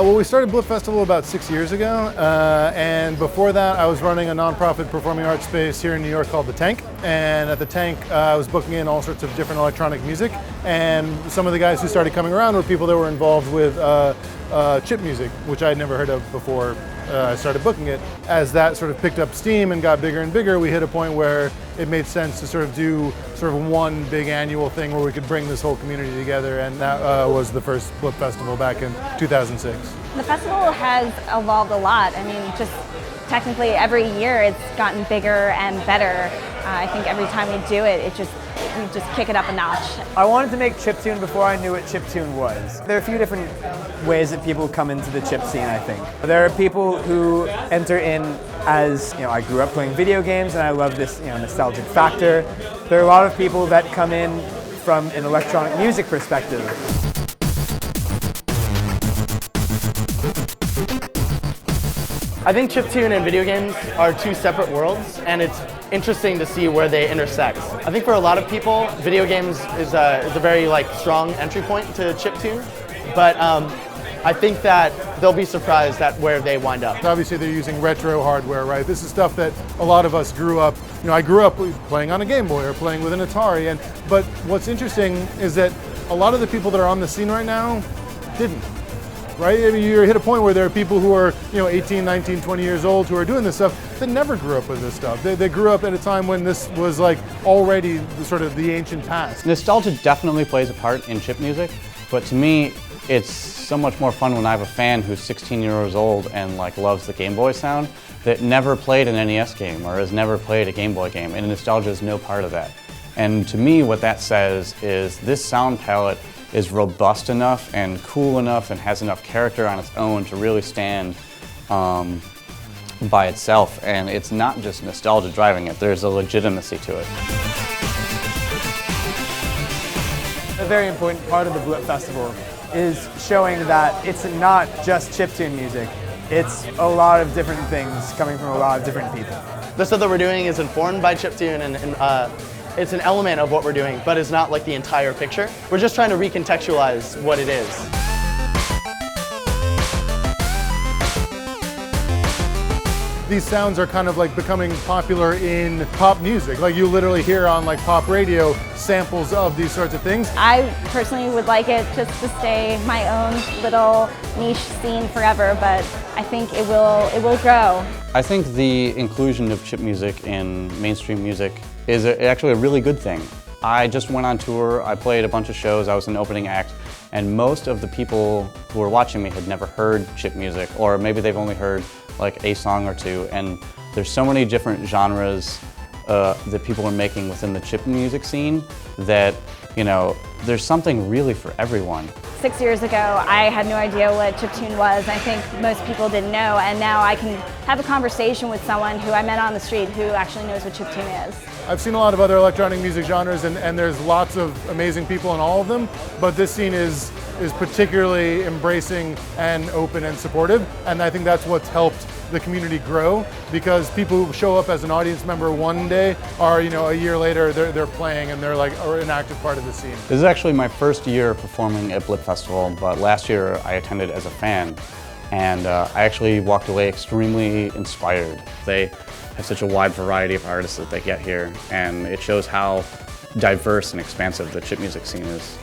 Well, we started Blip Festival about 6 years ago, and before that I was running a nonprofit performing arts space here in New York called The Tank, and at The Tank I was booking in all sorts of different electronic music, and some of the guys who started coming around were people that were involved with chip music, which I had never heard of before I started booking it. As that sort of picked up steam and got bigger and bigger, we hit a point where it made sense to sort of do one big annual thing where we could bring this whole community together, and that was the first Blip Festival back in 2006. The festival has evolved a lot. I mean, just technically every year it's gotten bigger and better. I think every time we do it, we just kick it up a notch. I wanted to make chiptune before I knew what chiptune was. There are a few different ways that people come into the chip scene, I think. There are people who enter in as, I grew up playing video games and I love this, nostalgic factor. There are a lot of people that come in from an electronic music perspective. I think chiptune and video games are two separate worlds, and it's interesting to see where they intersect. I think for a lot of people, video games is a very strong entry point to chiptune, but I think that they'll be surprised at where they wind up. Obviously they're using retro hardware, right? This is stuff that a lot of us grew up, I grew up playing on a Game Boy or playing with an Atari, but what's interesting is that a lot of the people that are on the scene right now didn't. Right? I mean, you hit a point where there are people who are 18, 19, 20 years old who are doing this stuff that never grew up with this stuff. They grew up at a time when this was already sort of the ancient past. Nostalgia definitely plays a part in chip music, but to me it's so much more fun when I have a fan who's 16 years old and loves the Game Boy sound that never played an NES game or has never played a Game Boy game, and nostalgia is no part of that. And to me what that says is this sound palette is robust enough and cool enough and has enough character on its own to really stand by itself, and it's not just nostalgia driving it, there's a legitimacy to it. A very important part of the Blip Festival is showing that it's not just chiptune music, it's a lot of different things coming from a lot of different people. The stuff that we're doing is informed by chiptune, and it's an element of what we're doing, but it's not the entire picture. We're just trying to recontextualize what it is. These sounds are kind of becoming popular in pop music. You literally hear on pop radio samples of these sorts of things. I personally would like it just to stay my own little niche scene forever, but I think it will grow. I think the inclusion of chip music in mainstream music is actually a really good thing. I just went on tour, I played a bunch of shows, I was an opening act, and most of the people who were watching me had never heard chip music, or maybe they've only heard a song or two, and there's so many different genres that people are making within the chip music scene that, there's something really for everyone. 6 years ago, I had no idea what chiptune was. I think most people didn't know, and now I can have a conversation with someone who I met on the street who actually knows what chiptune is. I've seen a lot of other electronic music genres, and there's lots of amazing people in all of them, but this scene is particularly embracing and open and supportive, and I think that's what's helped the community grow, because people who show up as an audience member one day are, a year later they're playing and they're an active part of the scene. This is actually my first year performing at Blip Festival, but last year I attended as a fan, and I actually walked away extremely inspired. They have such a wide variety of artists that they get here, and it shows how diverse and expansive the chip music scene is.